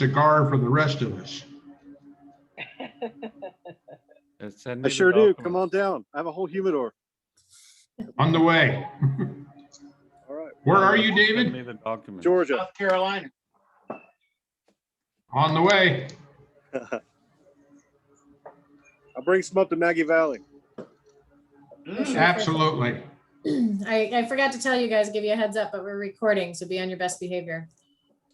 cigar for the rest of us. I sure do. Come on down. I have a whole humidor. On the way. All right. Where are you, Send me David? the document. Georgia. South Carolina. On the way. I'll bring some up to Maggie Valley. Absolutely. I forgot to tell you guys, give you a heads up, but we're recording, so be on your best behavior.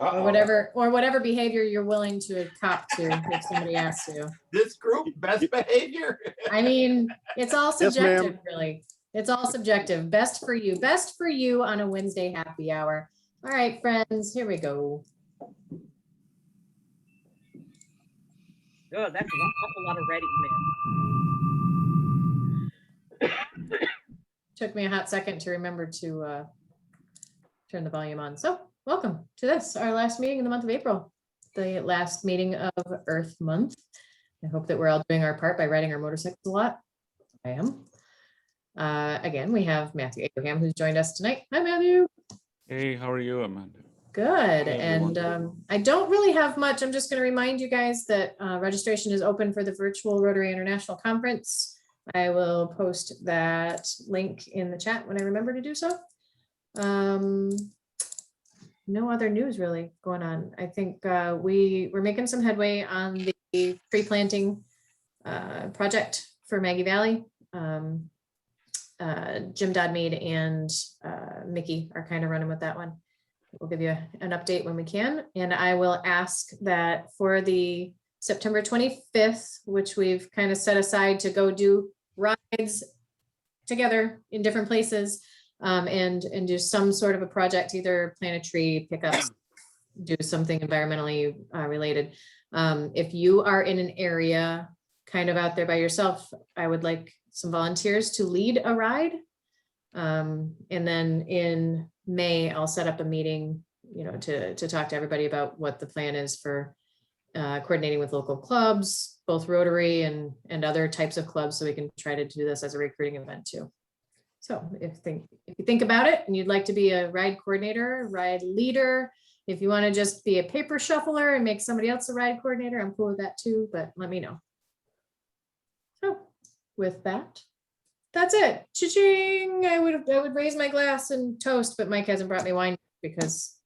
Or whatever behavior you're willing to cop to if somebody asks you. This group, best behavior. I mean, it's all Yes, ma'am. subjective, really. It's all subjective. Best for you on a Wednesday happy hour. All right, friends, here we go. Oh, that's an awful lot of red email. Took me a hot second to remember to turn the volume on. So welcome to this, our last meeting in the month of April, the last meeting of Earth Month. I hope that we're all doing our part by riding our motorcycles a lot. I am. Again, we have Matthew Abraham who's joined us tonight. Hi, Matthew. Hey, how are you, Amanda? Good. Hey, And everyone. I don't really have much. I'm just going to remind you guys that registration is open for the virtual Rotary International Conference. I will post that link in the chat when I remember to do so. No other news really going on. I think we're making some headway on the tree planting project for Maggie Valley. Jim Dodmead and Mickey are kind of running with that one. We'll give you an update when we can. And I will ask that for the September 25th, which we've kind of set aside to go do rides together in different places and do some sort of a project, either plant a tree, pick up, do something environmentally related. If you are in an area kind of out there by yourself, I would like some volunteers to lead a ride. And then in May, I'll set up a meeting, to talk to everybody about what the plan is for coordinating with local clubs, both Rotary and other types of clubs, so we can try to do this as a recruiting event too. So if you think about it and you'd like to be a ride coordinator, ride leader, if you want to just be a paper shuffler and make somebody else a ride coordinator, I'm cool with that too, but let me know. So with that, that's it. Cha-ching! I would raise my glass and toast, but Mike hasn't brought me wine because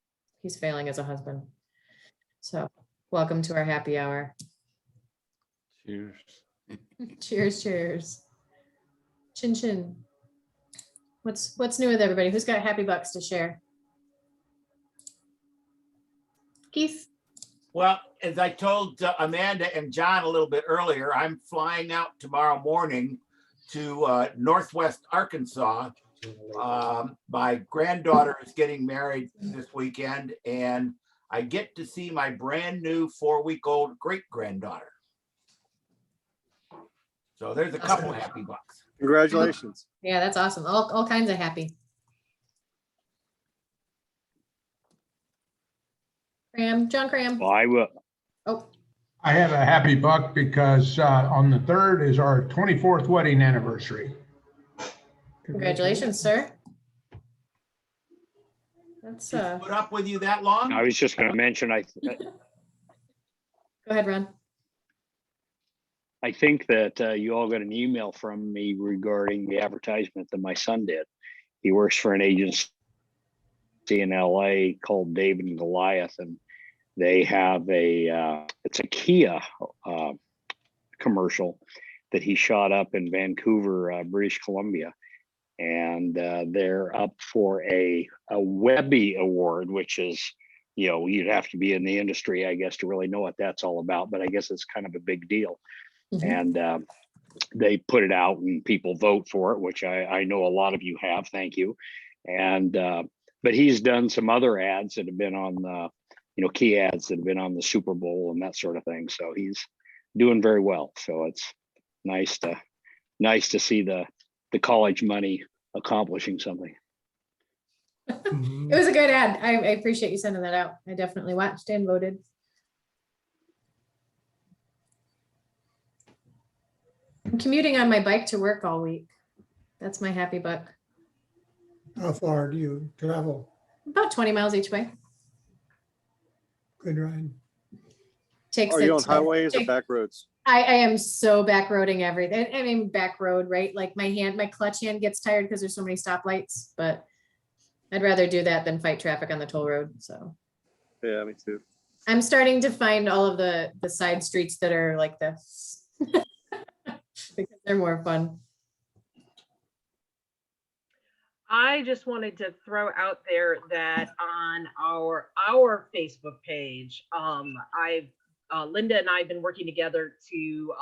he's failing as a husband. So welcome to our happy hour. Cheers. Cheers, cheers. Chin chin. What's new with everybody? Who's got happy bucks to share? Keith? Well, as I told Amanda and John a little bit earlier, I'm flying out tomorrow morning to Northwest Arkansas. My granddaughter is getting married this weekend, and I get to see my brand new 4-week-old great-granddaughter. So there's a couple happy bucks. Congratulations. Yeah, that's awesome. All kinds of happy. John Cram. Well, I will. Oh, I have a happy buck because on the 3rd is our 24th wedding anniversary. congratulations, sir. That's She's put up with you that long? I was just going to mention, go ahead, Ron. I think that you all got an email from me regarding the advertisement that my son did. He works for an agency in LA called David and Goliath, and they have it's a Kia commercial that he shot up in Vancouver, British Columbia. And they're up for a Webby Award, which is, you'd have to be in the industry, I guess, to really know what that's all about. But I guess it's kind of a big deal. Mhm. And they put it out and people vote for it, which I know a lot of you have. Thank you. And but he's done some other ads that have been on key ads that have been on the Super Bowl and that sort of thing. So he's doing very well. So it's nice to see the college money accomplishing something. It was a good ad. I appreciate you sending that out. I definitely watched and voted. I'm commuting on my bike to work all week. That's my happy buck. How far do you travel? About 20 miles each way. Good ride. takes Are you on it. highways or back roads? I am so backroading everything. I mean, back road, right? Like my clutch hand gets tired because there's so many stoplights, but I'd rather do that than fight traffic on the toll road. So Yeah, me too. I'm starting to find all of the side streets that are like this because they're more fun. I just wanted to throw out there that on our Facebook page, Linda and I have been working together to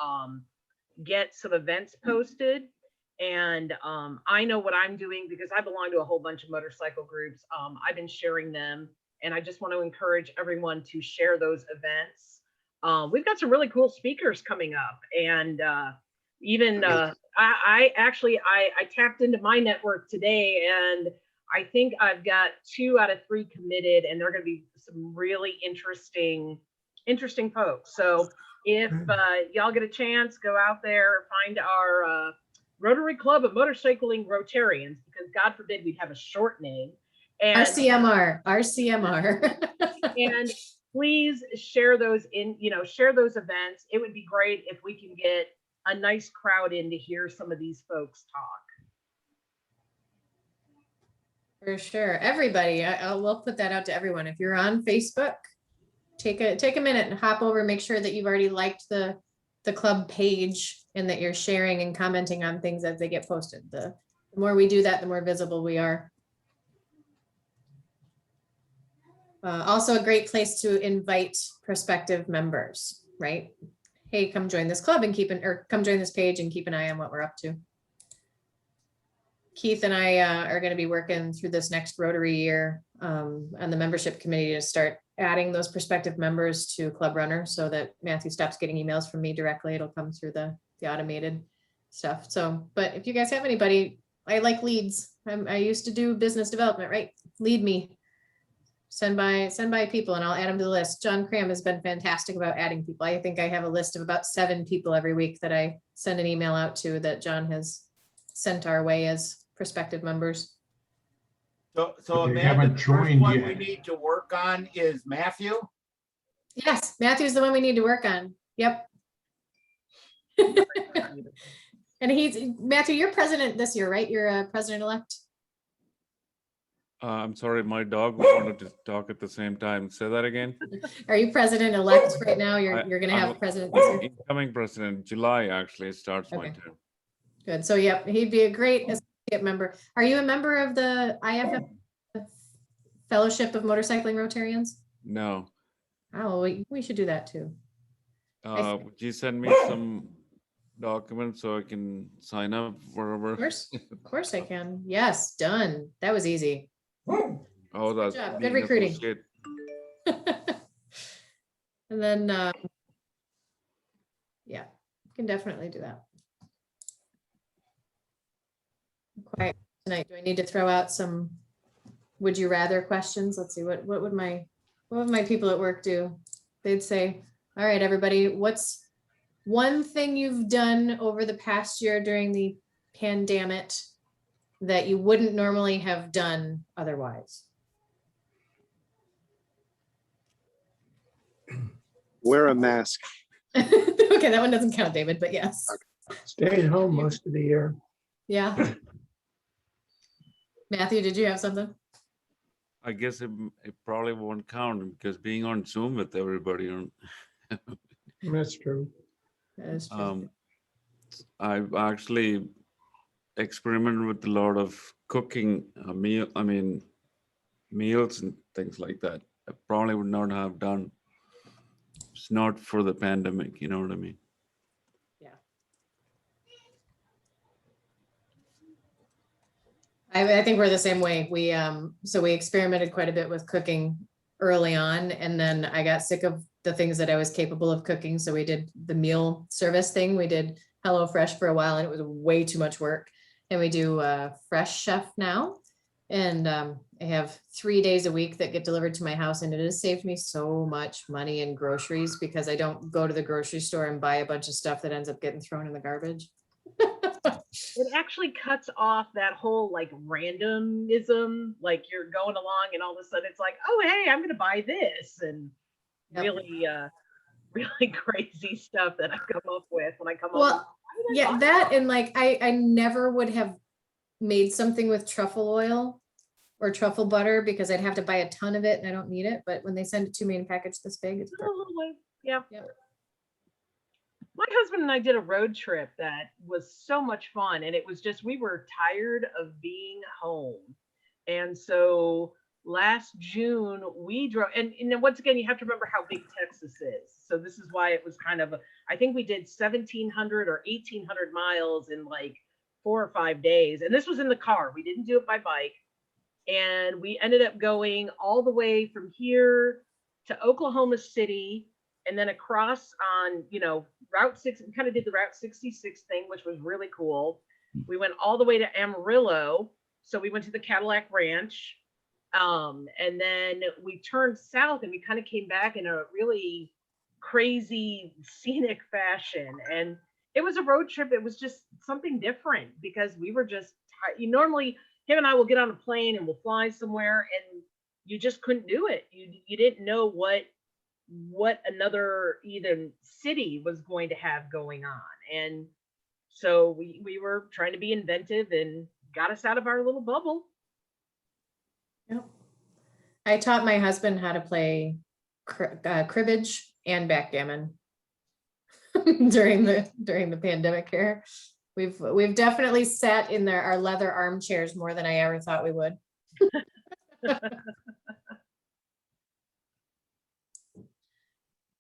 get some events posted. And I know what I'm doing because I belong to a whole bunch of motorcycle groups. I've been sharing them, and I just want to encourage everyone to share those events. We've got some really cool speakers coming up, and even I tapped into my network today, and I think I've got 2 out of 3 committed, and they're going to be some really interesting folks. So if y'all get a chance, go out there, find our Rotary Club of Motorcycling Rotarians, because God forbid we'd have a short name. And RCMR. and please share those share those events. It would be great if we can get a nice crowd in to hear some of these folks talk. For sure. Everybody, we'll put that out to everyone. If you're on Facebook, take a minute and hop over, make sure that you've already liked the club page and that you're sharing and commenting on things as they get posted. The more we do that, the more visible we are. Also a great place to invite prospective members, right? Hey, come join this club and come join this page and keep an eye on what we're up to. Keith and I are going to be working through this next Rotary year on the membership committee to start adding those prospective members to Club Runner so that Matthew stops getting emails from me directly. It'll come through the automated stuff. So, but if you guys have anybody, I like leads. I used to do business development, right? Lead me. Send by people and I'll add them to the list. John Cram has been fantastic about adding people. I think I have a list of about 7 people every week that I send an email out to that John has sent our way as prospective members. So They Amanda, haven't the first joined one yet. we need to work on is Matthew. Yes, Matthew's the one we need to work on. Yep. And Matthew, you're president this year, right? You're a president-elect. I'm sorry, my dog wanted to talk at the same time. Say that again. Are you president-elect right now? You're going to I'm have president this year? Incoming president, July actually starts my Okay. term. Good. So, yep, he'd be a great associate member. Are you a member of the IFF Fellowship of Motorcycling Rotarians? No. Oh, we should do that too. Would you send me some documents so I can sign up wherever? Of course I can. Yes, done. That was easy. Oh, that's Good job. Good being recruiting. associate. And then, yeah, can definitely do that. Quiet tonight. Do I need to throw out some would you rather questions? Let's see, what would my people at work do? They'd say, all right, everybody, what's one thing you've done over the past year during the pandemic that you wouldn't normally have done otherwise? Wear a mask. Okay, that one doesn't count, David, but yes. Staying home most of the year. Yeah. Matthew, did you have something? I guess it probably won't count because being on Zoom with everybody. That's true. That is true. I've actually experimented with a lot of cooking meals and things like that. I probably would not have done. It's not for the pandemic, you know what I mean? Yeah. I think we're the same way. We experimented quite a bit with cooking early on, and then I got sick of the things that I was capable of cooking. So we did the meal service thing. We did HelloFresh for a while, and it was way too much work. And we do Fresh Chef now, and I have 3 days a week that get delivered to my house, and it has saved me so much money in groceries because I don't go to the grocery store and buy a bunch of stuff that ends up getting thrown in the garbage. It actually cuts off that whole like randomism, like you're going along and all of a sudden it's like, oh, hey, I'm going to buy this, and Yep. really really crazy stuff that I come up with when I come up. Well, yeah, that and like I never would have made something with truffle oil or truffle butter because I'd have to buy a ton of it and I don't need it. But when they send it to me in a package this big, it's perfect. Yeah. Yep. My husband and I did a road trip that was so much fun. And it was just, we were tired of being home. And so last June we drove, and then once again, you have to remember how big Texas is. So this is why it was kind of, I think we did 1,700 or 1,800 miles in like 4 or 5 days. And this was in the car. We didn't do it by bike. And we ended up going all the way from here to Oklahoma City and then across on, Route 6. We kind of did the Route 66 thing, which was really cool. We went all the way to Amarillo. So we went to the Cadillac Ranch. And then we turned south and we kind of came back in a really crazy scenic fashion. And it was a road trip. It was just something different because we were just tired. Normally him and I will get on a plane and we'll fly somewhere and you just couldn't do it. You didn't know what another even city was going to have going on. And so we were trying to be inventive and got us out of our little bubble. Yep. I taught my husband how to play cribbage and backgammon during the pandemic here. We've definitely sat in our leather armchairs more than I ever thought we would.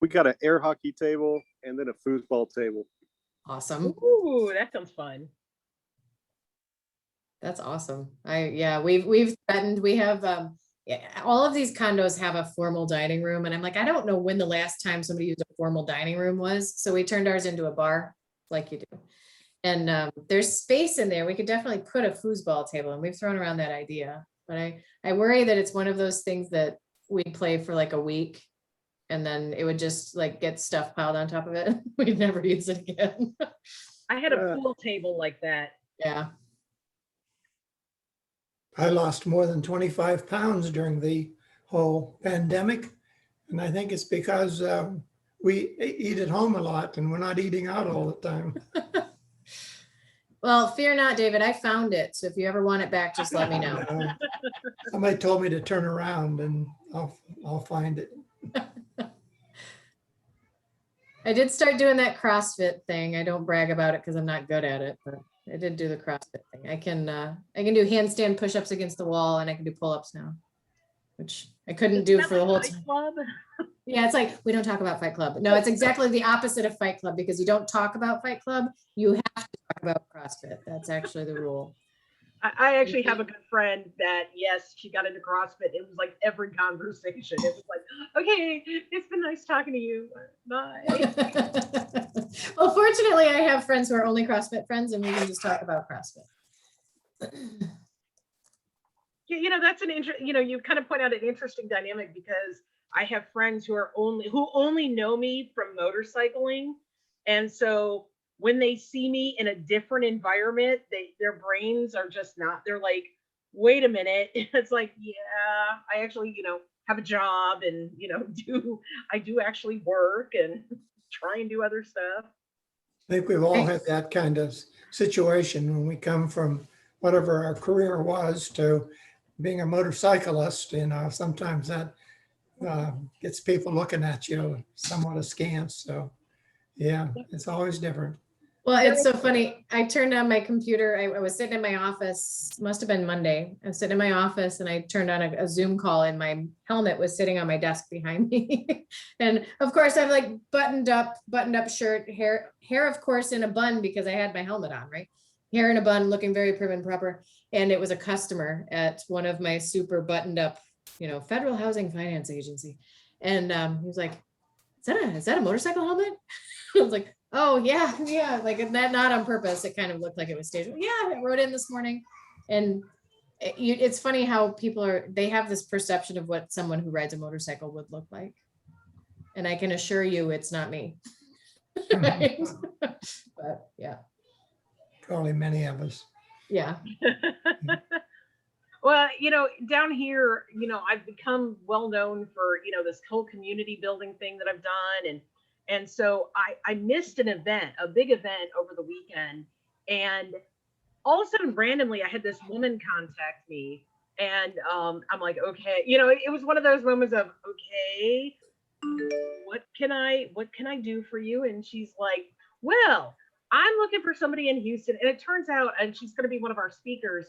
We got an air hockey table and then a foosball table. Awesome. Ooh, that sounds fun. That's awesome. We've threatened, we have all of these condos have a formal dining room and I'm like, I don't know when the last time somebody used a formal dining room was. So we turned ours into a bar like you do. And there's space in there. We could definitely put a foosball table and we've thrown around that idea, but I worry that it's one of those things that we'd play for like a week and then it would just like get stuff piled on top of it. We'd never use it again. I had a pool table like that. Yeah. I lost more than 25 pounds during the whole pandemic. And I think it's because we eat at home a lot and we're not eating out all the time. Well, fear not, David, I found it. So if you ever want it back, just let me know. Somebody told me to turn around and I'll find it. I did start doing that CrossFit thing. I don't brag about it because I'm not good at it, but I did do the CrossFit thing. I can do handstand push-ups against the wall and I can do pull-ups now, which I couldn't do for the whole time. Yeah, it's like, we don't talk about Fight Club. No, it's exactly the opposite of Fight Club because you don't talk about Fight Club. You have to talk about CrossFit. That's actually the rule. I actually have a good friend that, yes, she got into CrossFit. It was like every conversation. It was like, okay, it's been nice talking to you. Bye. Well, fortunately, I have friends who are only CrossFit friends and we can just talk about CrossFit. That's you kind of point out an interesting dynamic because I have friends who only know me from motorcycling. And so when they see me in a different environment, their brains are just not, they're like, wait a minute. It's like, yeah, I actually, have a job and, I do actually work and try and do other stuff. I think we've all had that kind of situation when we come from whatever our career was to being a motorcyclist, sometimes that gets people looking at you somewhat askance. So yeah, it's always different. Well, it's so funny. I turned on my computer. I was sitting in my office, must have been Monday. I was sitting in my office and I turned on a Zoom call and my helmet was sitting on my desk behind me. And of course I'm like buttoned up shirt, hair, of course, in a bun because I had my helmet on, right? Hair in a bun, looking very prim and proper. And it was a customer at one of my super buttoned up, federal housing finance agency. And he was like, is that a motorcycle helmet? I was like, oh yeah. Like that, not on purpose. It kind of looked like it was staged. Yeah, I wrote in this morning. And it's funny how people they have this perception of what someone who rides a motorcycle would look like. And I can assure you it's not me. Right? But yeah. Probably many of us. Yeah. Well, down here, I've become well known for, this whole community building thing that I've done. And, And so I missed an event, a big event over the weekend. And all of a sudden, randomly, I had this woman contact me. And I'm like, okay, you know, it was one of those moments of, okay, what can I do for you? And she's like, well, I'm looking for somebody in Houston. And it turns out, and she's going to be one of our speakers.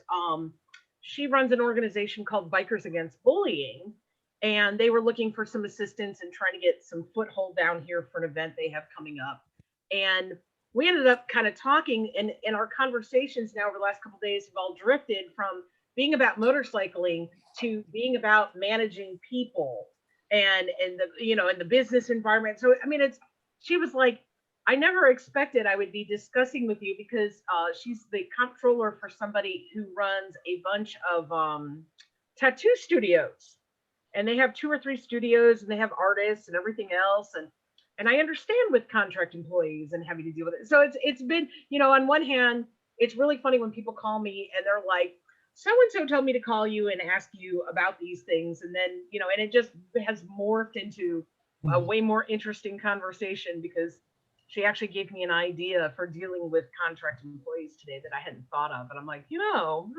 She runs an organization called Bikers Against Bullying. And they were looking for some assistance and trying to get some foothold down here for an event they have coming up. And we ended up kind of talking, and our conversations now over the last couple of days have all drifted from being about motorcycling to being about managing people and the, you know, in the business environment. So, I mean, she was like, I never expected I would be discussing with you, because she's the comptroller for somebody who runs a bunch of tattoo studios. And they have 2 or 3 studios, and they have artists and everything else. And I understand with contract employees and having to deal with it. So it's been, you know, on one hand, it's really funny when people call me and they're like, so-and-so told me to call you and ask you about these things. And then, you know, and it just has morphed into a way more interesting conversation, because she actually gave me an idea for dealing with contract employees today that I hadn't thought of. And I'm like, you know,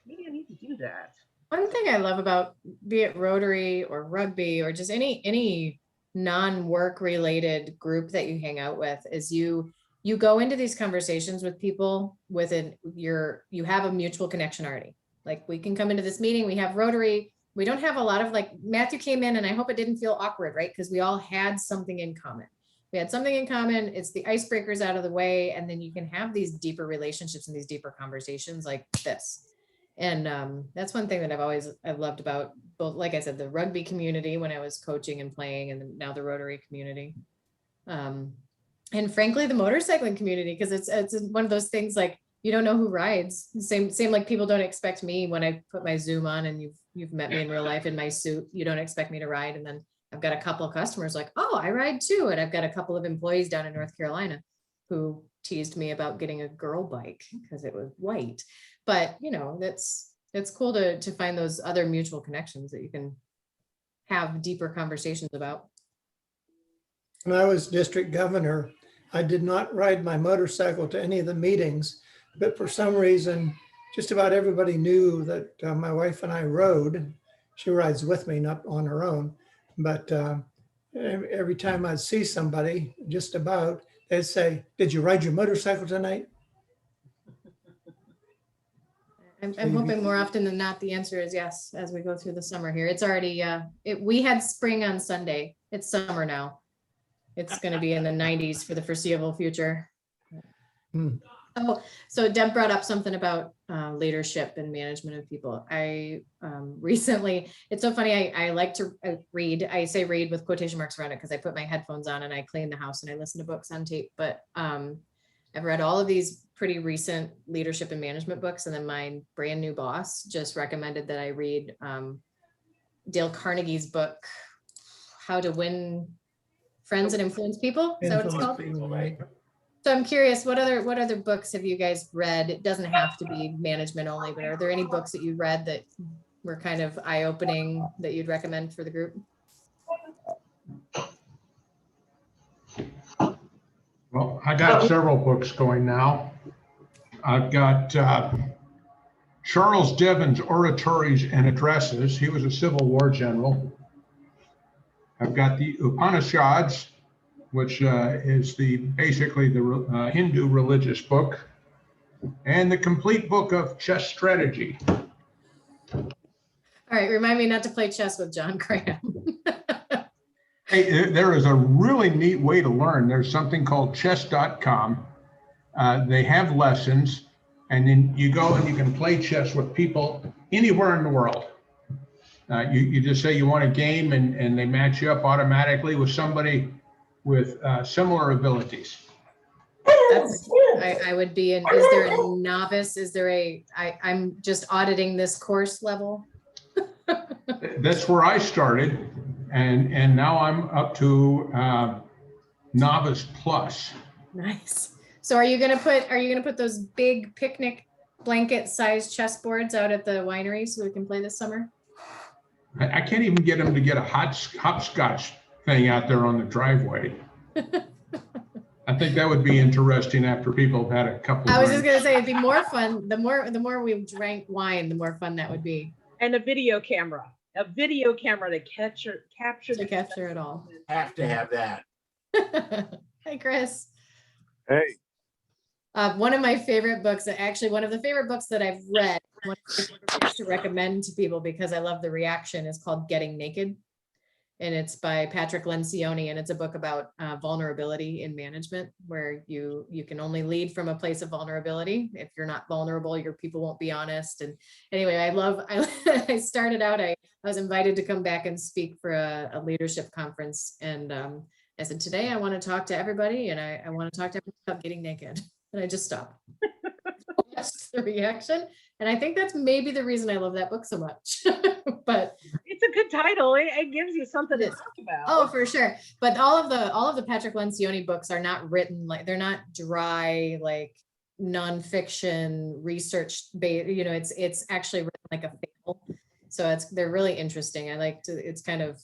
maybe I need to do that. One thing I love about, be it Rotary or rugby or just any non-work related group that you hang out with, is you go into these conversations with people you have a mutual connection already. Like, we can come into this meeting, we have Rotary, we don't have a lot of, like, Matthew came in and I hope it didn't feel awkward, right? Because we all had something in common. We had something in common. It's the icebreakers out of the way. And then you can have these deeper relationships and these deeper conversations like this. And that's one thing that I've loved about both, like I said, the rugby community when I was coaching and playing, and now the Rotary community. And frankly, the motorcycling community, because it's one of those things, like, you don't know who rides. Same like people don't expect me when I put my Zoom on and you've met me in real life in my suit. You don't expect me to ride. And then I've got a couple of customers like, oh, I ride too. And I've got a couple of employees down in North Carolina who teased me about getting a girl bike because it was white. But, you know, that's cool to find those other mutual connections that you can have deeper conversations about. When I was district governor, I did not ride my motorcycle to any of the meetings, but for some reason, just about everybody knew that my wife and I rode. She rides with me, not on her own. But every time I'd see somebody, just about, they'd say, did you ride your motorcycle tonight? I'm hoping more often than not, the answer is yes, as we go through the summer here. It's already, we had spring on Sunday. It's summer now. It's going to be in the 90s for the foreseeable future. Oh, so Deb brought up something about leadership and management of people. I recently, it's so funny, I like to read. I say read with quotation marks around it because I put my headphones on and I clean the house and I listen to books on tape. But I've read all of these pretty recent leadership and management books. And then my brand new boss just recommended that I read Dale Carnegie's book, How to Win Friends and Influence People. Is that what it's called? Right. So I'm curious, what other books have you guys read? It doesn't have to be management only, but are there any books that you read that were kind of eye-opening that you'd recommend for the group? Well, I got several books going now. I've got Charles Devon's Oratories and Addresses. He was a Civil War general. I've got the Upanishads, which is basically the Hindu religious book, and the complete book of chess strategy. All right, remind me not to play chess with John Graham. Hey, there is a really neat way to learn. There's something called chess.com. They have lessons, and then you go and you can play chess with people anywhere in the world. You just say you want a game, and they match you up automatically with somebody with similar abilities. I would be in, is there a novice? Is there I'm just auditing this course level? That's where I started, and now I'm up to novice plus. Nice. So are you gonna put those big picnic blanket sized chessboards out at the winery so we can play this summer? I can't even get them to get a hopscotch thing out there on the driveway. I think that would be interesting after people have had a couple. I was just drinks. gonna say, it'd be more fun, the more we drank wine, the more fun that would be And a video camera to capture to capture it all. Have to have that. Hey, Chris. Hey, One of my favorite books, actually one of the favorite books that I've read, one of my favorite books to recommend to people because I love the reaction, is called Getting Naked. And it's by Patrick Lencioni, and it's a book about vulnerability in management, where you can only lead from a place of vulnerability. If you're not vulnerable, your people won't be honest. And anyway, I started out, I was invited to come back and speak for a leadership conference. And I said, today I want to talk to everybody, and I want to talk to everybody about getting naked. And I just stopped. That's the reaction. And I think that's maybe the reason I love that book so much. But it's a good title. It gives you something to talk about. oh, for sure. But all of the Patrick Lencioni books are not written like, they're not dry, like nonfiction research based, it's actually written like a fable. So they're really interesting. It's kind of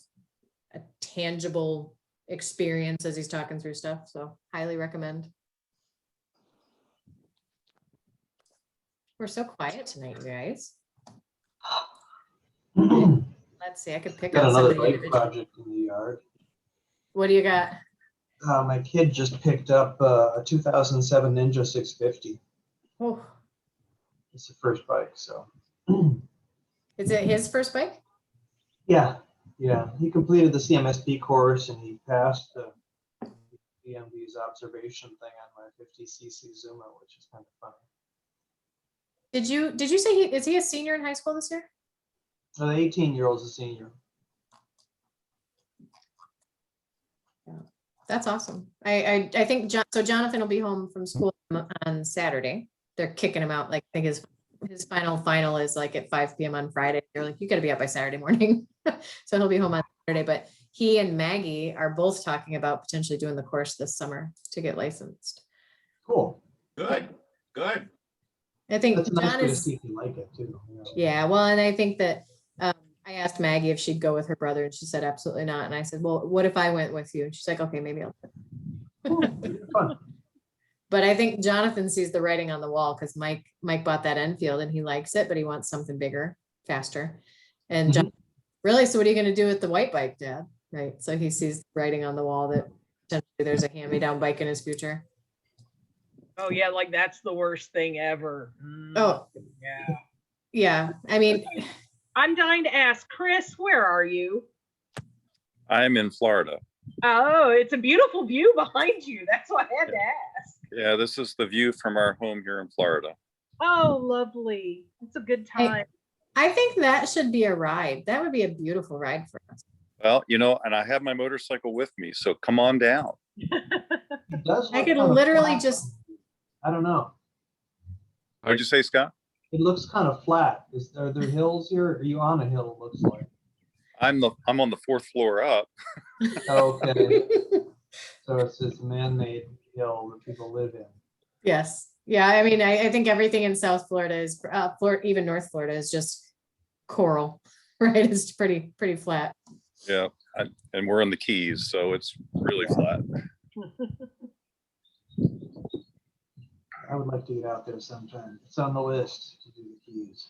a tangible experience as he's talking through stuff. So highly recommend. We're so quiet tonight, you guys. Let's see, I could pick Got out another somebody. bike project in the yard. What do you got? My kid just picked up a 2007 Ninja 650. Oh, It's the first bike, so. is it his first bike? Yeah, he completed the CMSP course and he passed the BMV's observation thing on my 50cc Zuma, which is kind of funny. Did you say is he a senior in high school this year? So the 18-year-old's a senior. That's awesome. I think Jonathan will be home from school on Saturday. They're kicking him out. Like, I think his final is like at 5 p.m. on Friday. They're like, you got to be up by Saturday morning. So he'll be home on Saturday. But he and Maggie are both talking about potentially doing the course this summer to get licensed. Cool. Good. I think That's a nice John way to is. see if you like it too. Yeah, well, and I think that I asked Maggie if she'd go with her brother, and she said absolutely not. And I said, well, what if I went with you? And she's like, okay, maybe I'll. Fun. But I think Jonathan sees the writing on the wall because Mike bought that Enfield and he likes it, but he wants something bigger, faster. And John, really, so what are you going to do with the white bike, Dad? Right. So he sees the writing on the wall that potentially there's a hand-me-down bike in his future. Oh yeah, like that's the worst thing ever. Oh, Yeah. yeah. I mean, I'm dying to ask, Chris, where are you? I'm in Florida. Oh, it's a beautiful view behind you. That's why I had to ask. Yeah, this is the view from our home here in Florida. Oh, lovely. It's a good time. I think that should be a ride. That would be a beautiful ride for us. Well, and I have my motorcycle with me, so come on down. It does I look could kind of literally flat, just, though. I don't know. What'd you say, Scott? It looks kind of flat. Are there hills here? Are you on a hill, it looks like? I'm on the 4th floor up. Okay. So it's this man-made hill that people live in. yes. Yeah. I mean, I think everything in South Florida is, even North Florida is just coral, right? It's pretty flat. Yeah, and we're in the Keys, so it's really flat. I would like to get out there sometime. It's on the list to do the Keys.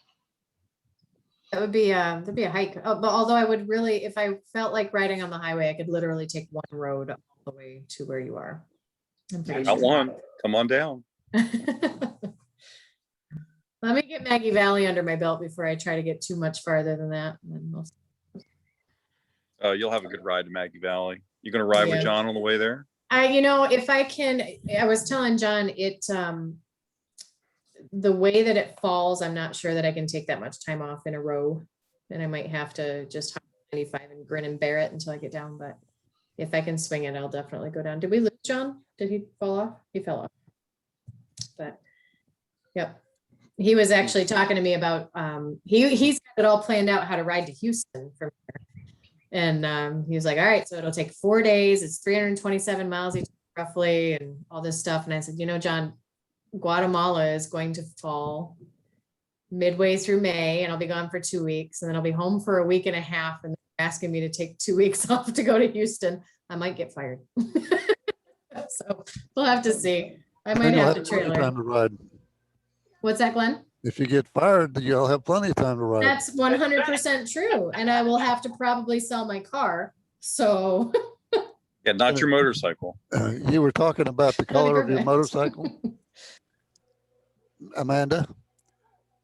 That would be that'd be a hike. But although I would really, if I felt like riding on the highway, I could literally take one road all the way to where you are. I'm pretty Not sure. one. Come on down. Let me get Maggie Valley under my belt before I try to get too much farther than that. And then You'll have a good ride to Maggie Valley. You gonna ride Yeah. with John on the way there? if I can, I was telling John, the way that it falls, I'm not sure that I can take that much time off in a row. And I might have to just hop 95 and grin and bear it until I get down. But if I can swing it, I'll definitely go down. Did we lose John? Did he fall off? He fell off. But yep. He was actually talking to me about, he's got it all planned out how to ride to Houston from here. And he was like, all right, so it'll take 4 days. It's 327 miles each roughly and all this stuff. And I said, John, Guatemala is going to fall midway through May and I'll be gone for 2 weeks and then I'll be home for a week and a half and they're asking me to take 2 weeks off to go to Houston. I might get fired. So we'll have to see. I Then might you'll have to plenty of trailer. time to ride. What's that, Glenn? If you get fired, you'll have plenty of time to ride. That's 100% true. And I will have to probably sell my car. So Yeah, not your motorcycle. You were talking about the That'd be color of your perfect. motorcycle, Amanda?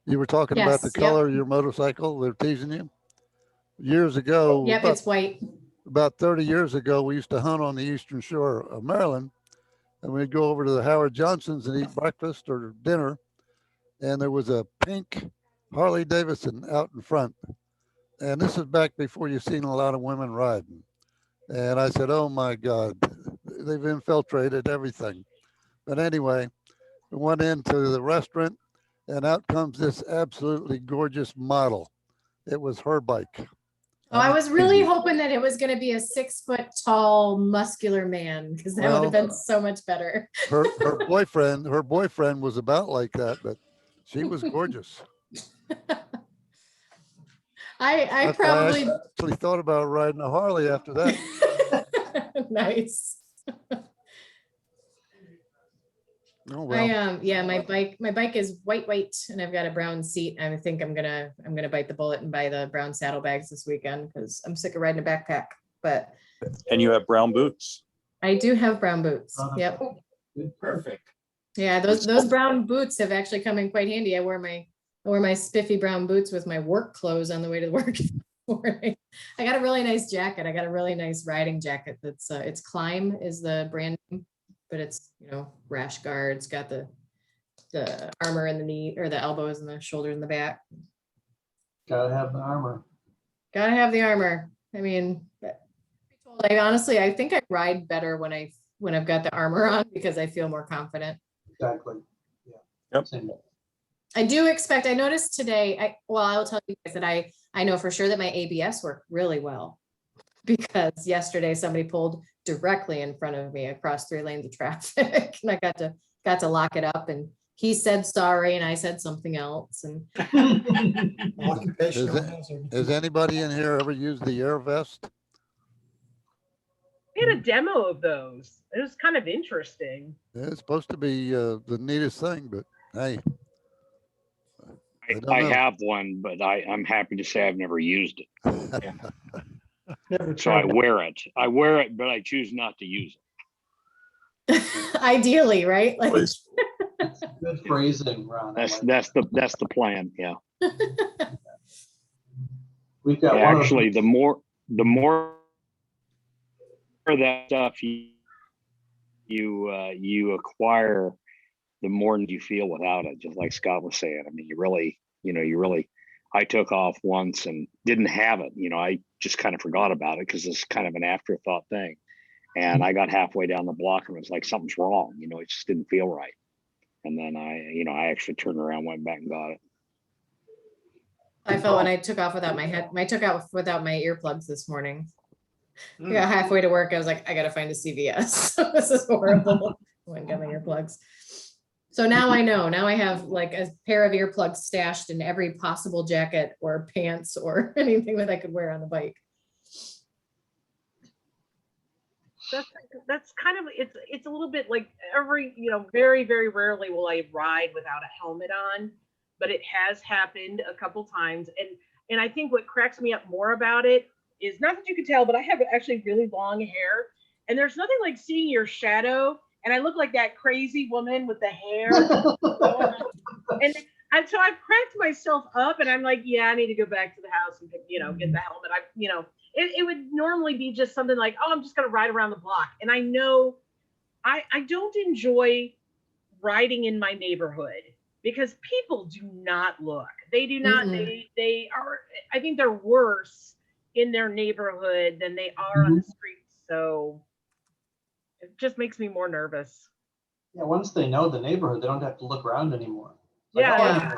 You were talking about the Yes, yep. color of your motorcycle. They're teasing you. Years ago, yep, it's white. about 30 years ago, we used to hunt on the eastern shore of Maryland, and we'd go over to the Howard Johnsons and eat breakfast or dinner, and there was a pink Harley Davidson out in front. And this is back before you've seen a lot of women riding. And I said, oh my God, they've infiltrated everything. But anyway, we went into the restaurant, and out comes this absolutely gorgeous model. It was her bike. Oh, I was really hoping that it was going to be a 6 foot tall, muscular man, because that would have been so much better. Her boyfriend was about like that, but she was gorgeous. I I probably actually thought about riding a Harley after that. nice. Oh well. Yeah, my bike is white, and I've got a brown seat. I think I'm gonna bite the bullet and buy the brown saddlebags this weekend because I'm sick of riding a backpack. But And you have brown boots. I do have brown boots. Yep. Perfect. Yeah, those brown boots have actually come in quite handy. I wore my spiffy brown boots with my work clothes on the way to work this morning. I got a really nice jacket. I got a really nice riding jacket. That's it's Climb is the brand name, but it's, rash guard. It's got the armor in the knee or the elbows and the shoulders and the back. Gotta have the armor. Gotta have the armor. I mean, I think I ride better when I've got the armor on because I feel more confident. Exactly. Yeah. Yep. Same. I do expect, I noticed today, I'll tell you guys that I know for sure that my ABS worked really well because yesterday somebody pulled directly in front of me across 3 lanes of traffic and I got to lock it up and he said sorry and I said something else. And Occupational hazard. Has anybody in here ever used the air vest? We had a demo of those. It was kind of interesting. Yeah, it's supposed to be the neatest thing, but hey. don't I know. have one, but I'm happy to say I've never used it. Never So I tried. wear it. I wear it, but I choose not to use it. ideally, right? Like, Good phrasing, Ron. I That's like that's the plan. Yeah. it. We've got one of- Actually, the more that stuff you acquire, the more you feel without it. Just like Scott was saying. I mean, you really. I took off once and didn't have it. I just kind of forgot about it because it's kind of an afterthought thing. And I got halfway down the block and it was like something's wrong. It just didn't feel right. And then I actually turned around, went back and got it. I felt when I took off without my head, I took out without my earplugs this morning. I got halfway to work. I was like, I gotta find a CVS. This is horrible. I went and got my earplugs. So now I know. Now I have like a pair of earplugs stashed in every possible jacket or pants or anything that I could wear on the bike. That's kind of it's a little bit like very, very rarely will I ride without a helmet on, but it has happened a couple times. And I think what cracks me up more about it is, not that you can tell, but I have actually really long hair, and there's nothing like seeing your shadow. And I look like that crazy woman with the hair. and so I've cracked myself up and I'm like, yeah, I need to go back to the house and get the helmet. It would normally be just something like, oh, I'm just going to ride around the block. And I know I don't enjoy riding in my neighborhood because people do not look. They do not, they are, I think they're worse in their neighborhood than they are on the streets. So it just makes me more nervous. Yeah, once they know the neighborhood, they don't have to look around anymore. Yeah.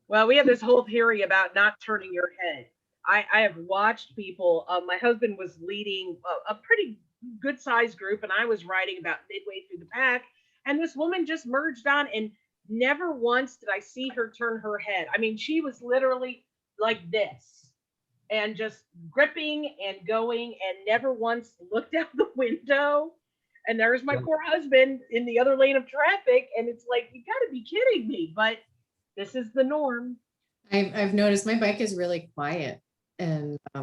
Well, we have this whole theory about not turning your head. I have watched people. My husband was leading a pretty good sized group, and I was riding about midway through the pack. And this woman just merged on, and never once did I see her turn her head. I mean, she was literally like this, and just gripping and going, and never once looked out the window. And there's my poor husband in the other lane of traffic. And it's like, you gotta be kidding me, but this is the norm. I've noticed my bike is really quiet, and I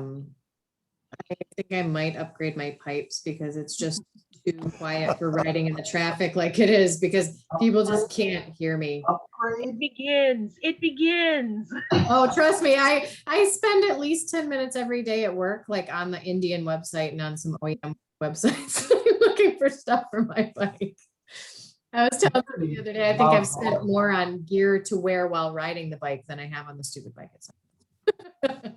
think I might upgrade my pipes because it's just too quiet for riding in the traffic like it is, because people just can't hear me. It begins. It begins. Oh, trust me, I spend at least 10 minutes every day at work, like on the Indian website and on some OEM websites looking for stuff for my bike. I was telling you the other day, I think I've spent more on gear to wear while riding the bike than I have on the stupid bike itself.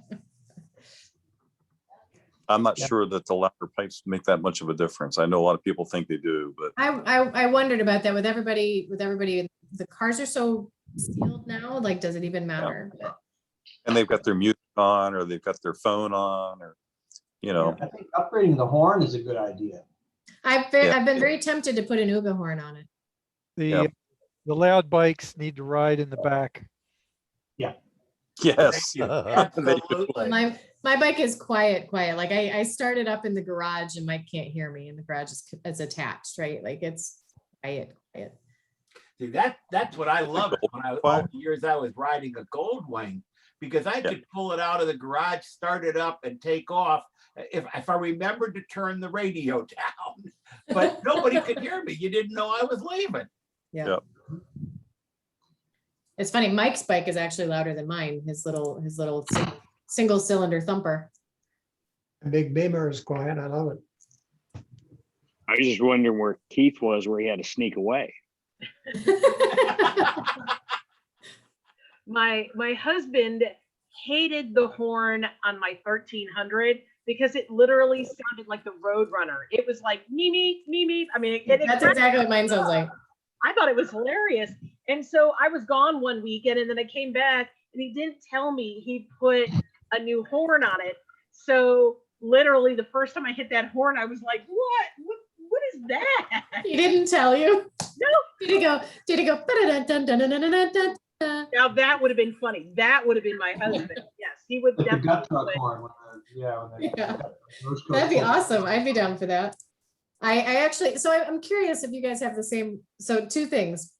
I'm not sure that the louder pipes make that much of a difference. I know a lot of people think they do, but I wondered about that with everybody, the cars are so sealed now, like, does it even matter? But and they've got their music on, or they've got their phone on, or I think upgrading the horn is a good idea. I've been very tempted to put an Uga horn on it. Yep. The loud bikes need to ride in the back. yes. Thank you. Absolutely. My bike is quiet. Like I started up in the garage and Mike can't hear me, and the garage is attached, right? Like it's quiet. See, that's what I loved when all the years I was riding a Goldwing, because I could pull it out of the garage, start it up, and take off if I remembered to turn the radio down. But nobody could hear me. You didn't know I was leaving. Yeah. Yep. It's funny. Mike's bike is actually louder than mine. His little single cylinder thumper. A big Beamer is quiet. I love it. I was just wondering where Keith was, where he had to sneak away. My husband hated the horn on my 1300 because it literally sounded like the Roadrunner. It was like me, me, me, me. I mean, That's exactly what mine sounds like. I thought it was hilarious. And so I was gone one weekend, and then I came back, and he didn't tell me he put a new horn on it. So literally the first time I hit that horn, I was like, what is that? He didn't tell you? No. Did he go? "Ba-da-da-dun-dun-dun-dun-dun-dun-dun"? Now that would have been funny. That would have been my husband. Yes, he would Like the definitely. gut truck do it. horn. Yeah. That'd be awesome. I'd be down for that. I actually, so I'm curious if you guys have the same, so two things.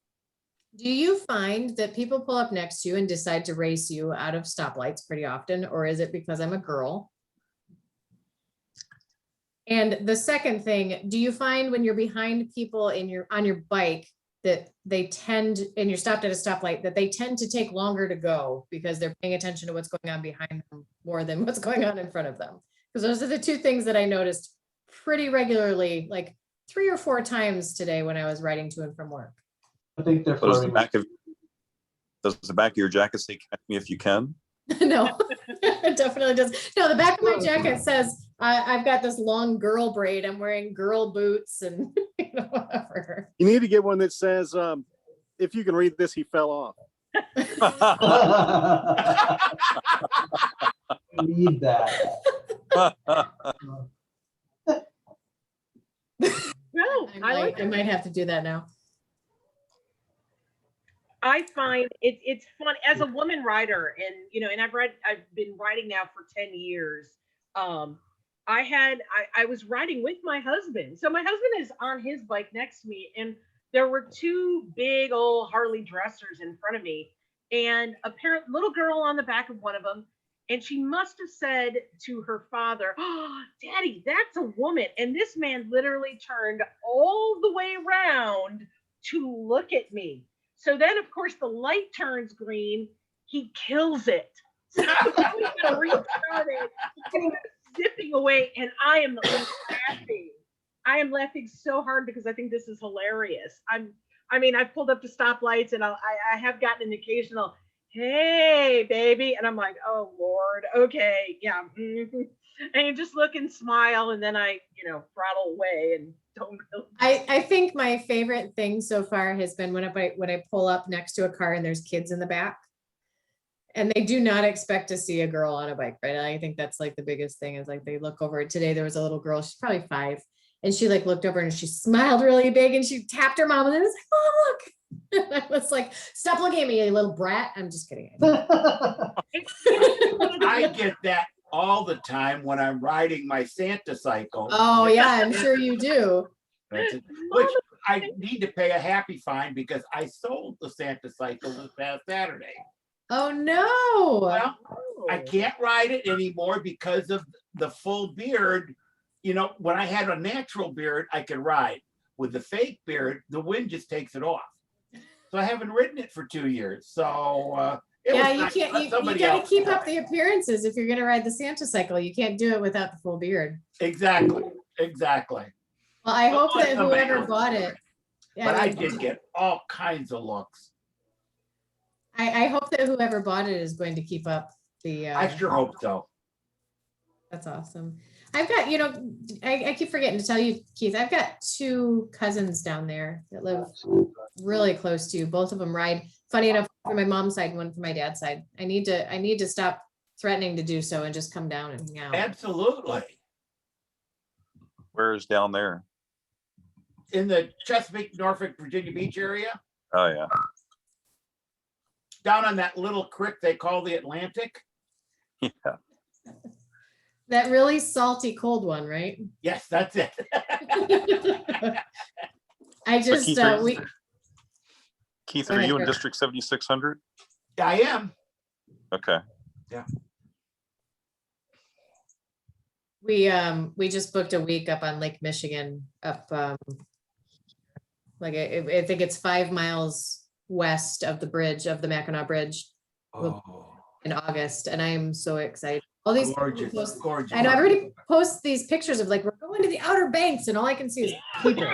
Do you find that people pull up next to you and decide to race you out of stoplights pretty often, or is it because I'm a girl? And the second thing, do you find when you're behind people on your bike that they tend, and you're stopped at a stoplight, that they tend to take longer to go because they're paying attention to what's going on behind them more than what's going on in front of them? Because those are the two things that I noticed pretty regularly, like 3 or 4 times today when I was riding to and from work. I think they're Does the flirting. does the back of your jacket say "catch me if you can"? No, it definitely does. No, the back of my jacket says, I've got this long girl braid. I'm wearing girl boots and whatever. You need to get one that says, if you can read this, he fell off. Need that. No, I might have to do that now. I find it's fun as a woman rider, and I've been riding now for 10 years. I was riding with my husband. So my husband is on his bike next to me, and there were 2 big old Harley dressers in front of me, and a little girl on the back of one of them. And she must have said to her father, "Oh, Daddy, that's a woman." And this man literally turned all the way around to look at me. So then, of course, the light turns green. He kills it. So we restarted, zipping away, and I am laughing. I am laughing so hard because I think this is hilarious. I've pulled up to stoplights, and I have gotten an occasional, "Hey, baby," and I'm like, "Oh Lord, okay, yeah." And you just look and smile, and then I, throttle away and don't. I think my favorite thing so far has been when I pull up next to a car and there's kids in the back, and they do not expect to see a girl on a bike, right? I think that's like the biggest thing is like they look over. Today there was a little girl, she's probably 5, and she like looked over and she smiled really big and she tapped her mom and then was like, "Oh, look." And I was like, "Stop looking at me, you little brat." I'm just kidding. I get that all the time when I'm riding my Santa cycle. Oh yeah, I'm sure you do. expensive, which I need to pay a happy fine because I sold the Santa cycle this past Saturday. Oh, no. Well, I can't ride it anymore because of the full beard. You know, when I had a natural beard, I could ride. With the fake beard, the wind just takes it off. So I haven't ridden it for 2 years. So Yeah, you can't, you somebody gotta else keep ride up the appearances if you're gonna ride the Santa cycle. You can't do it without the full beard. Exactly. Well, I hope let that somebody whoever else bought do it. yeah, But I mean, did get all kinds of looks. I hope that whoever bought it is going to keep up the. I sure hope so. That's awesome. I've got, I keep forgetting to tell you, Keith, I've got 2 cousins down there that live really close to you. Both of them ride, funny enough, for my mom's side, one for my dad's side. I need to stop threatening to do so and just come down and hang out. Absolutely. Where is down there? In the Chesapeake, Norfolk, Virginia Beach area, Oh, yeah. down on that little creek they call the Atlantic. Yeah. That really salty cold one, right? Yes, that's it. I So just, Keith, Keith, Go are ahead, you in Kurt. District 7600? I am. Okay. we just booked a week up on Lake Michigan up, like I think it's 5 miles west of the bridge of the Mackinac Bridge Oh, in August, and I am so excited. All these people gorgeous, post- gorgeous. I know everybody posts these pictures of like, we're going to the Outer Banks, and all I can see is people.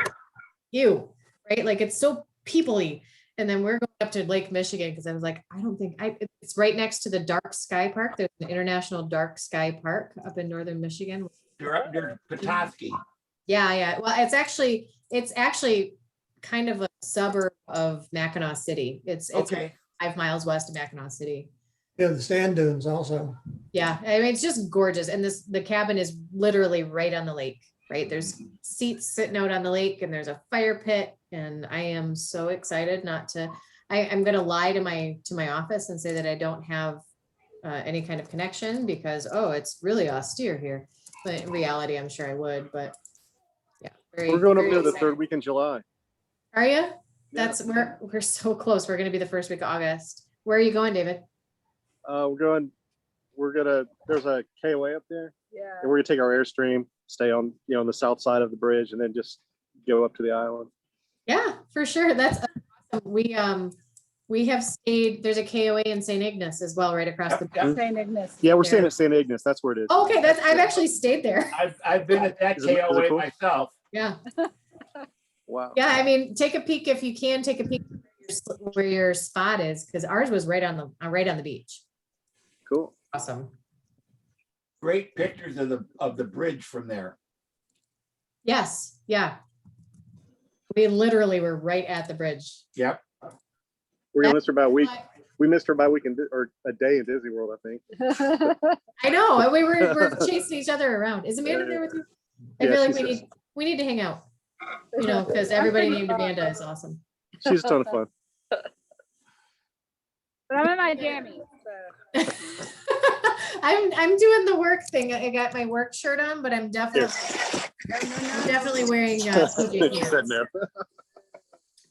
You, right? Like it's so people-y. And then we're going up to Lake Michigan because I was like, I don't think it's right next to the Dark Sky Park. There's an International Dark Sky Park up in northern Michigan. You're up near Petoskey. Yeah. Well, it's actually kind of a suburb of Mackinac City. It's Okay. 5 miles west of Mackinac City. Yeah, the sand dunes also. Yeah, I mean, it's just gorgeous. And the cabin is literally right on the lake, right? There's seats sitting out on the lake and there's a fire pit. And I am so excited I'm going to lie to my office and say that I don't have any kind of connection because, it's really austere here. But in reality, I'm sure I would, but yeah. We're going up very there the excited. 3rd week in July. Are you? We're so close. We're going to be the first week of August. Where are you going, David? There's a KOA up there. Yeah. And we're gonna take our Airstream, stay on, on the south side of the bridge and then just go up to the island. Yeah, for sure. That's awesome. We have stayed, there's a KOA in St. Ignace as well, right across the. Yep. St. Ignace. Yeah, we're There. staying at St. Ignace. That's where it is. Okay, I've actually stayed there. I've been at that Is it KOA cool? myself. Yeah. Wow. Yeah, I mean, take a peek if you can, take a peek where your spot is, because ours was right on the beach. Cool. Awesome. Great pictures of the bridge from there. Yes, yeah. We literally were right at the bridge. Yep. We're gonna miss her by a week. We missed her by a week or a day in Disney World, I think. I know, and we're chasing each other around. Is Amanda there with you? I Yeah, feel like she's we need to hang out, because everybody named Amanda is awesome. She's a ton of fun. But I'm in my jammies. So. I'm doing the work thing. I got my work shirt on, but I'm definitely wearing PJ She said pants. no.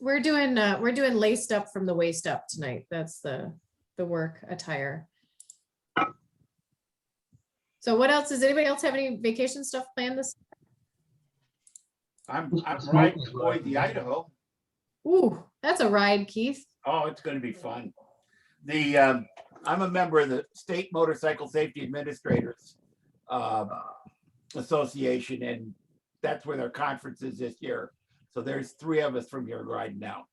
We're doing laced up from the waist up tonight. That's the work attire. So what else? Does anybody else have any vacation stuff planned this? I'm riding to Boise, Idaho. Ooh, that's a ride, Keith. Oh, it's going to be fun. I'm a member of the State Motorcycle Safety Administrators Association, and that's where their conference is this year. So there's 3 of us from here riding now.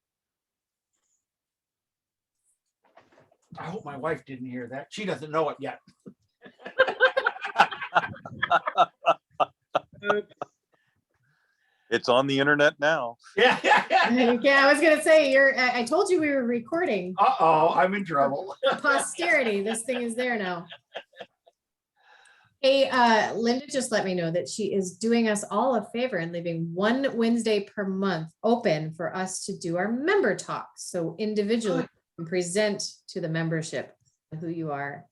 I hope my wife didn't hear that. She doesn't know it yet. It's on the internet now. Yeah. Yeah, I was gonna say I told you we were recording. Uh-oh, I'm in trouble. Posterity, this thing is there now. Hey, Linda just let me know that she is doing us all a favor and leaving 1 Wednesday per month open for us to do our member talks. So individually you can present to the membership who you are.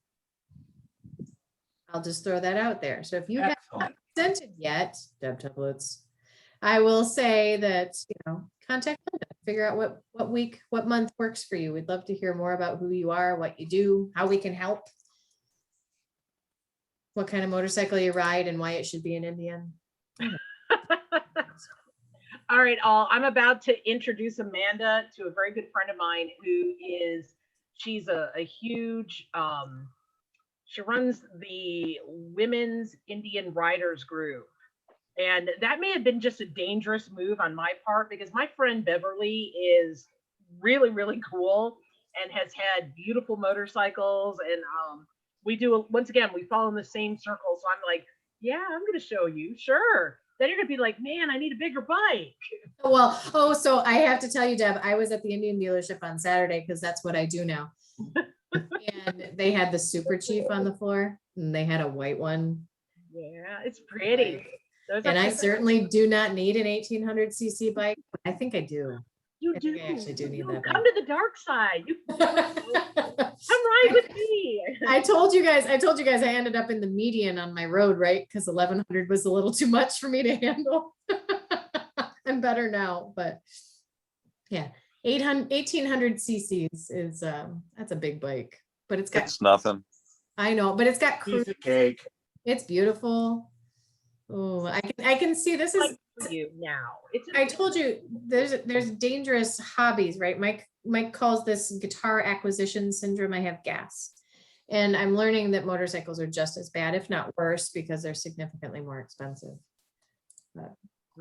I'll just throw that out there. So if you haven't Excellent. presented yet, Deb Templates, I will say that, contact Linda, figure out what week, what month works for you. We'd love to hear more about who you are, what you do, how we can help. What kind of motorcycle you ride and why it should be an Indian. All right, I'm about to introduce Amanda to a very good friend of mine she's a huge, she runs the Women's Indian Riders Group. And that may have been just a dangerous move on my part because my friend Beverly is really, really cool and has had beautiful motorcycles. And once again, we fall in the same circle. So I'm like, yeah, I'm going to show you. Sure. Then you're going to be like, man, I need a bigger bike. Well, so I have to tell you, Deb, I was at the Indian dealership on Saturday because that's what I do now. And they had the Super Chief on the floor and they had a white one. Yeah, it's pretty. And I certainly do not need an 1800cc bike. I think I do. You I do. think I actually do need that Come bike. to the dark side. Come ride with me. I told you guys I ended up in the median on my road, right? Because 1100 was a little too much for me to handle. I'm better now, but yeah, 1800 cc's is that's a big bike, but it's got. It's nothing. I know, but it's got cruise. Piece of cake. It's beautiful. Oh, I can see this is. You now. I told you there's dangerous hobbies, right? Mike calls this guitar acquisition syndrome. I have gas. And I'm learning that motorcycles are just as bad, if not worse, because they're significantly more expensive. But,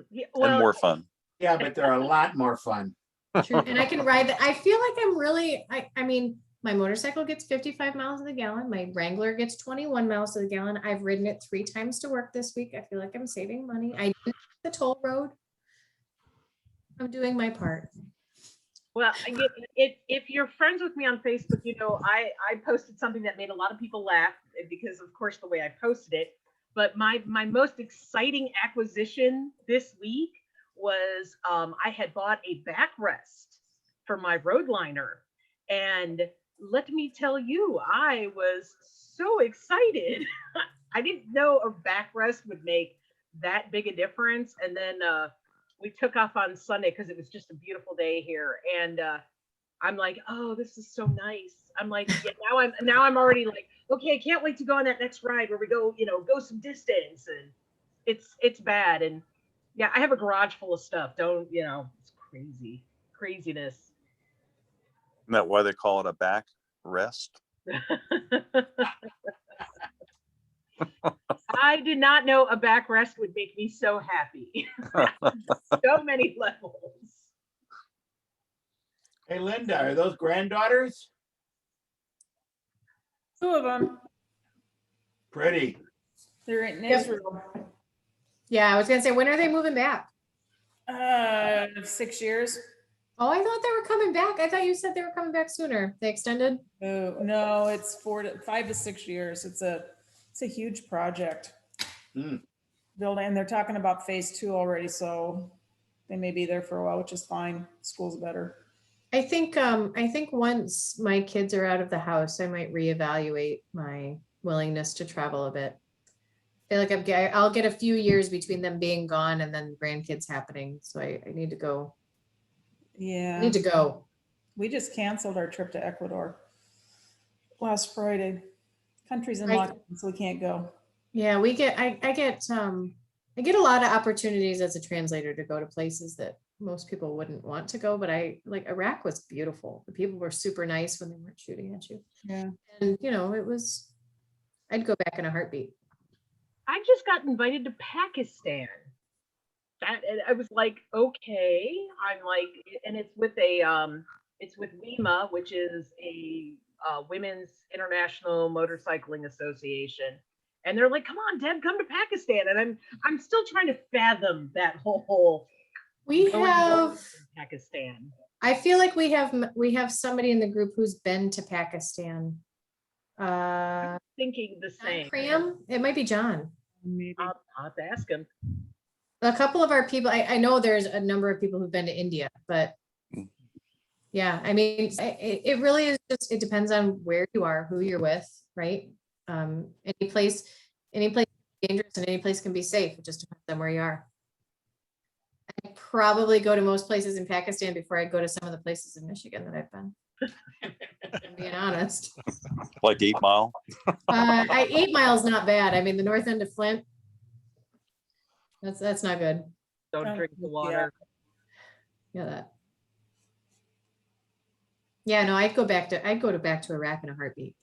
Yeah, And more fun. Yeah, but they're a lot more fun. true. And I can ride that. I feel like I'm really, I mean, my motorcycle gets 55 miles to the gallon. My Wrangler gets 21 miles to the gallon. I've ridden it 3 times to work this week. I feel like I'm saving money. I did the toll road. I'm doing my part. Well, if you're friends with me on Facebook, I posted something that made a lot of people laugh because, of course, the way I posted it. But my most exciting acquisition this week was I had bought a backrest for my Roadliner. And let me tell you, I was so excited. I didn't know a backrest would make that big a difference. And then we took off on Sunday because it was just a beautiful day here. And I'm like, oh, this is so nice. I'm like, yeah, now I'm already like, okay, I can't wait to go on that next ride where we go, go some distance. And it's bad. And yeah, I have a garage full of stuff. It's craziness. Isn't that why they call it a back rest? I did not know a backrest would make me so happy. So many levels. Hey, Linda, are those granddaughters? 2 of them. Pretty. They're in Yep. Israel. Yeah, I was gonna say, when are they moving back? 6 years. Oh, I thought they were coming back. I thought you said they were coming back sooner. They extended? Oh, no, it's 5 to 6 years. It's a huge project. Hmm. Building, and they're talking about phase 2 already, so they may be there for a while, which is fine. School's better. I think once my kids are out of the house, I might reevaluate my willingness to travel a bit. I feel like I'll get a few years between them being gone and then grandkids happening. So I need to go. Yeah. I need to go. We just canceled our trip to Ecuador last Friday. Country's in Right. lockdown, so we can't go. Yeah, I get a lot of opportunities as a translator to go to places that most people wouldn't want to go, but Iraq was beautiful. The people were super nice when they weren't shooting at you. Yeah. And I'd go back in a heartbeat. I just got invited to Pakistan. I was like, okay. I'm like, and it's with WEMA, which is a Women's International Motorcycling Association. And they're like, come on, Deb, come to Pakistan. And I'm still trying to fathom that whole. We have Pakistan. I feel like we have somebody in the group who's been to Pakistan. Thinking the same. Pram? It might be John. Maybe. I'll have to ask him. A couple of our people, I know there's a number of people who've been to India, but yeah, I mean, it really is just, it depends on where you are, who you're with, right? Any place is dangerous and any place can be safe. It just depends on where you are. I probably go to most places in Pakistan before I go to some of the places in Michigan that I've been. I'm being honest. Like 8 Mile. 8 miles not bad. I mean, the north end of Flint. That's not good. Don't drink the water. Yeah, that. Yeah, no, I'd go back to Iraq in a heartbeat.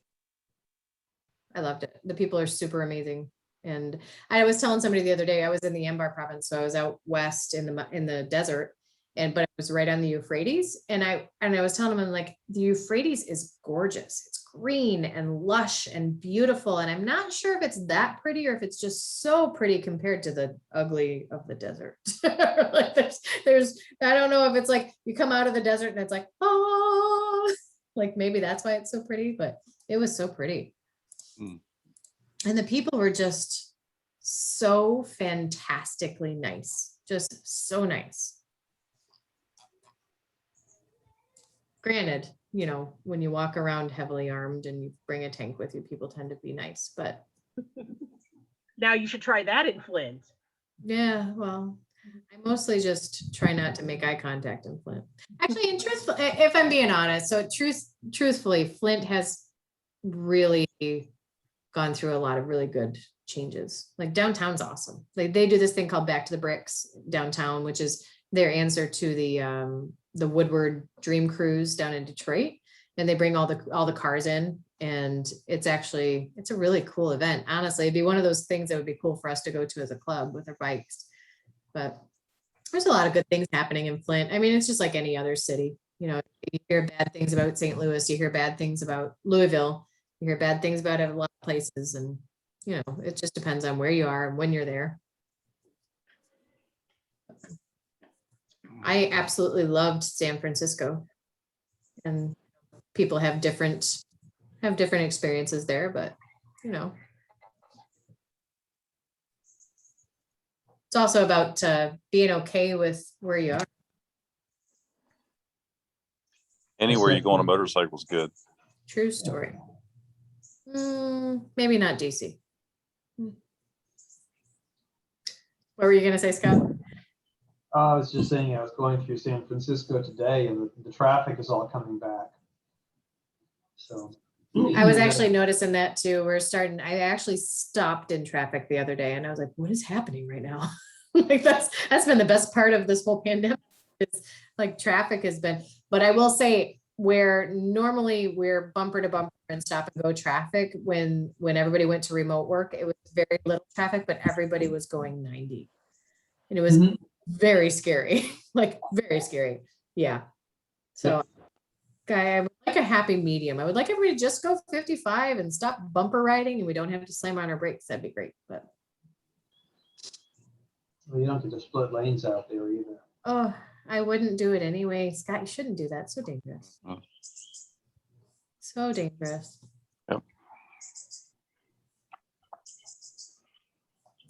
I loved it. The people are super amazing. And I was telling somebody the other day, I was in the Anbar province, so I was out west in the desert, but it was right on the Euphrates. And I was telling them, I'm like, the Euphrates is gorgeous. It's green and lush and beautiful. And I'm not sure if it's that pretty or if it's just so pretty compared to the ugly of the desert. Like there's, I don't know if it's like you come out of the desert and it's like, oh, like maybe that's why it's so pretty, but it was so pretty. And the people were just so fantastically nice, just so nice. Granted, you know, when you walk around heavily armed and you bring a tank with you, people tend to be nice, but. Now you should try that in Flint. Yeah, well, I mostly just try not to make eye contact in Flint. Actually, if I'm being honest, so truthfully, Flint has really gone through a lot of really good changes. Like downtown's awesome. Like they do this thing called Back to the Bricks downtown, which is their answer to the Woodward Dream Cruise down in Detroit. And they bring all the cars in, and it's a really cool event. Honestly, it'd be one of those things that would be cool for us to go to as a club with our bikes. But there's a lot of good things happening in Flint. I mean, it's just like any other city. You know, you hear bad things about St. Louis, you hear bad things about Louisville, you hear bad things about a lot of places, and you know, it just depends on where you are and when you're there. I absolutely loved San Francisco, and people have different experiences there, but you know, it's also about being okay with where you are. Anywhere you go on a motorcycle is good. True story. Maybe not DC. What were you gonna say, Scott? I was just saying, I was going through San Francisco today, and the traffic is all coming back. So I was actually noticing that too. I actually stopped in traffic the other day, and I was like, what is happening right now? Like that's been the best part of this whole pandemic. It's like traffic has been, but I will say, where normally we're bumper to bumper and stop and go traffic, when everybody went to remote work, it was very little traffic, but everybody was going 90. And it was very scary, like very scary. Yeah. So I would like a happy medium. I would like everybody to just go 55 and stop bumper riding, and we don't have to slam on our brakes. That'd be great. But well, you don't get to split lanes out there either. oh, I wouldn't do it anyway. Scott, you shouldn't do that. It's so dangerous. So dangerous. Yep.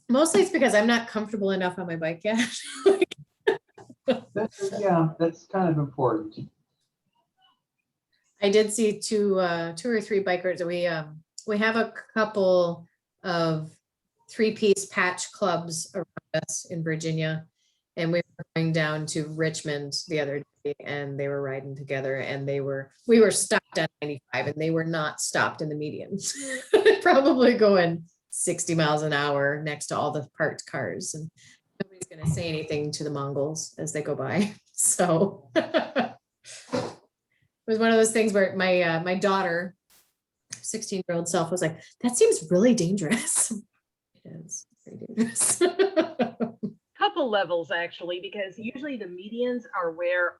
Mostly it's because I'm not comfortable enough on my bike yet. Yeah, that's kind of important. I did see two or three bikers. We have a couple of 3-piece patch clubs around us in Virginia, and we were going down to Richmond the other day, and they were riding together, and we were stopped on 95, and they were not stopped in the medians. Probably going 60 miles an hour next to all the parked cars, and nobody's going to say anything to the Mongols as they go by. So it was one of those things where my daughter, 16-year-old self, was like, that seems really dangerous. It is very dangerous. Couple levels actually, because usually the medians are where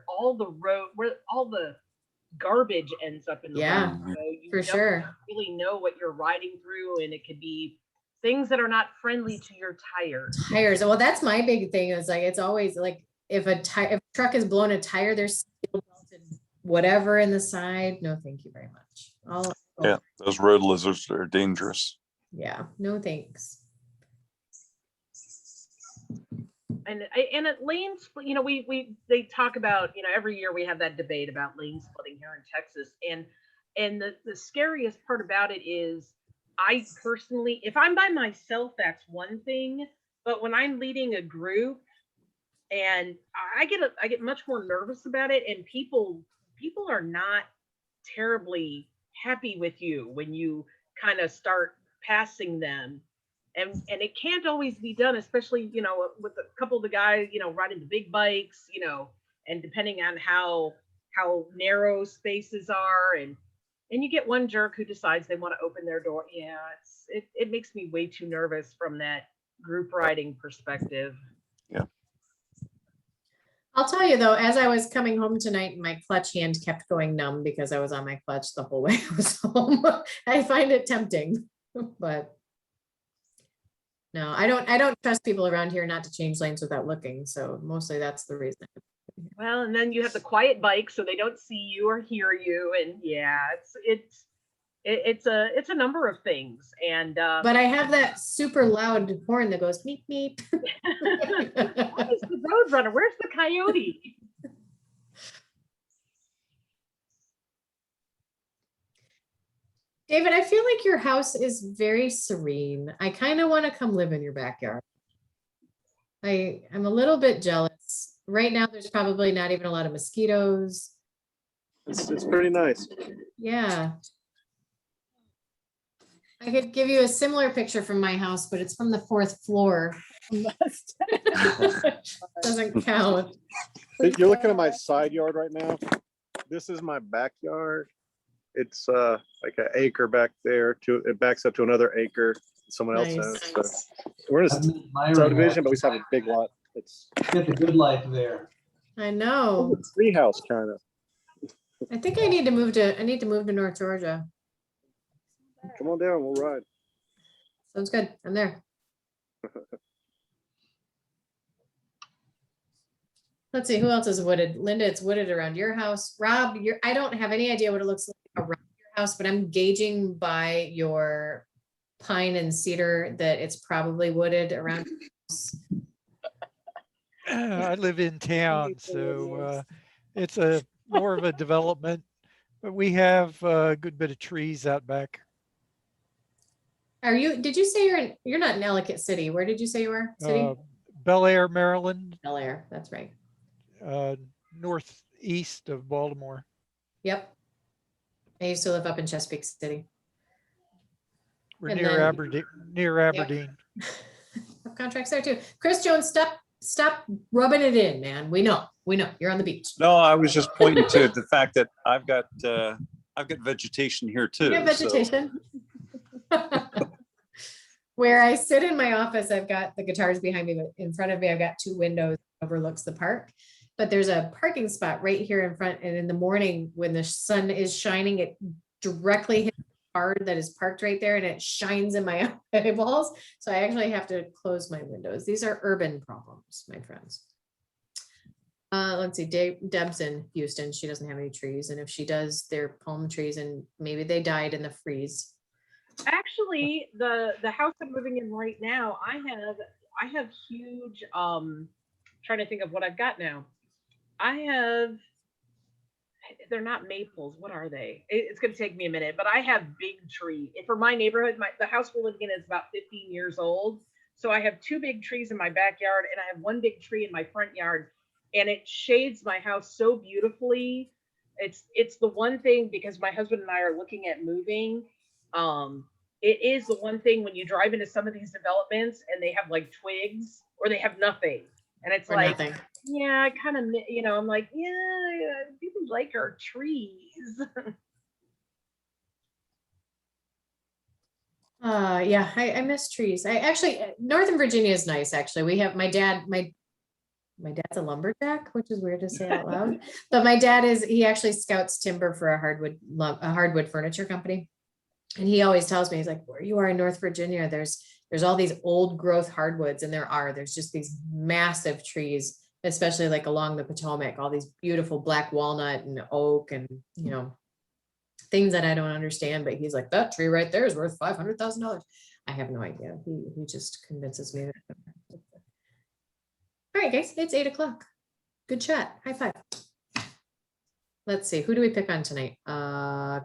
all the garbage ends up in the road. So you for don't sure. really know what you're riding through, and it could be things that are not friendly to your tires. Well, that's my big thing. Is like, it's always like, if a truck is blowing a tire, there's steel belted whatever in the side. No, thank you very much. Yeah, those road lizards are dangerous. Yeah, no thanks. And at lane split, you know, they talk about, you know, every year we have that debate about lane splitting here in Texas, and the scariest part about it is, I personally, if I'm by myself, that's one thing, but when I'm leading a group, And I get much more nervous about it, and people are not terribly happy with you when you kind of start passing them. And it can't always be done, especially, with a couple of the guys, riding the big bikes, and depending on how narrow spaces are, and you get one jerk who decides they want to open their door. Yeah, it makes me way too nervous from that group riding perspective. Yeah. I'll tell you though, as I was coming home tonight, my clutch hand kept going numb because I was on my clutch the whole way I was home. I find it tempting, but no, I don't trust people around here not to change lanes without looking. So mostly that's the reason. Well, and then you have the quiet bike, so they don't see you or hear you, and yeah, it's a number of things. And But I have that super loud horn that goes meep meep. what is the Roadrunner? Where's the coyote? David, I feel like your house is very serene. I kind of want to come live in your backyard. I'm a little bit jealous. Right now, there's probably not even a lot of mosquitoes. It's pretty nice. Yeah. I could give you a similar picture from my house, but it's from the 4th floor. Doesn't count. You're looking at my side yard right now. This is my backyard. It's like an acre back there. It backs up to another acre someone else has. So we're in a subdivision, but we just have a big lot. It's Get the good life there. I know. tree house kind of. I think I need to move to North Georgia. Come on down, we'll ride. Sounds good. I'm there. Let's see, who else is wooded? Linda, it's wooded around your house. Rob, I don't have any idea what it looks like around your house, but I'm gauging by your pine and cedar that it's probably wooded around your house. I live in town, so it's more of a development, but we have a good bit of trees out back. Did you say you're not in Ellicott City? Where did you say you were? City? Bel Air, Maryland. Bel Air, that's right. Northeast of Baltimore. Yep. I used to live up in Chesapeake City. We're And near then- Aberdeen. Near Aberdeen. Have contracts there too. Chris Jones, stop rubbing it in, man. We know. You're on the beach. No, I was just pointing to the fact that I've got vegetation here too. You have vegetation. Where I sit in my office, I've got the guitars behind me, but in front of me, I've got 2 windows that overlooks the park. But there's a parking spot right here in front. And in the morning, when the sun is shining, it directly hits the car that is parked right there, and it shines in my eyeballs. So I actually have to close my windows. These are urban problems, my friends. Let's see, Deb's in Houston. She doesn't have any trees. And if she does, they're palm trees, and maybe they died in the freeze. Actually, the house I'm living in right now, I have huge, trying to think of what I've got now. They're not maples. What are they? It's going to take me a minute, but I have big tree. For my neighborhood, the house we're living in is about 15 years old. So I have 2 big trees in my backyard, and I have 1 big tree in my front yard, and it shades my house so beautifully. It's the one thing, because my husband and I are looking at moving. It is the one thing when you drive into some of these developments and they have like twigs or they have nothing. And it's Or like, nothing. yeah, kind of, I'm like, yeah, people like our trees. Yeah, I miss trees. Northern Virginia is nice, actually. We have my dad's a lumberjack, which is weird to say out loud. But my dad he actually scouts timber for a hardwood furniture company. And he always tells me, he's like, where you are in North Virginia, there's all these old growth hardwoods, and there's just these massive trees, especially like along the Potomac, all these beautiful black walnut and oak and, things that I don't understand. But he's like, that tree right there is worth $500,000. I have no idea. He just convinces me. All right, guys, it's 8 o'clock. Good chat. High five. Let's see, who do we pick on tonight?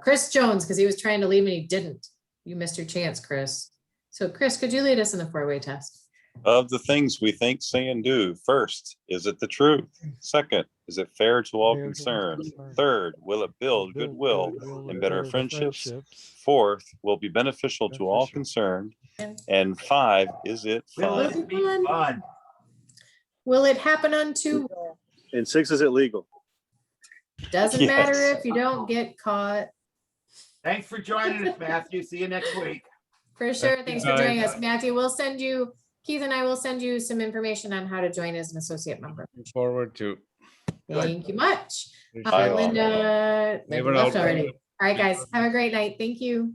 Chris Jones, because he was trying to leave and he didn't. You missed your chance, Chris. So Chris, could you lead us in the 4-way test? Of the things we think, say, and do, first, is it the truth? Second, is it fair to all Fair to all concerned? concerned. Third, will it build goodwill and better friendships? Fourth, will be beneficial to all concerned. And five, is it Will fun? it be fun? Will it happen on two? And 6, is it legal? Doesn't matter Yes. if you don't get caught. Thanks for joining us, Matthew. See you next week. For sure. Thanks for guys. joining us. Matthew, we'll send you, Keith and I will send you some information on how to join as an associate member. Looking forward to. Thank you much. Appreciate it. Linda They were left out. already. All right, guys, have a great night. Thank you.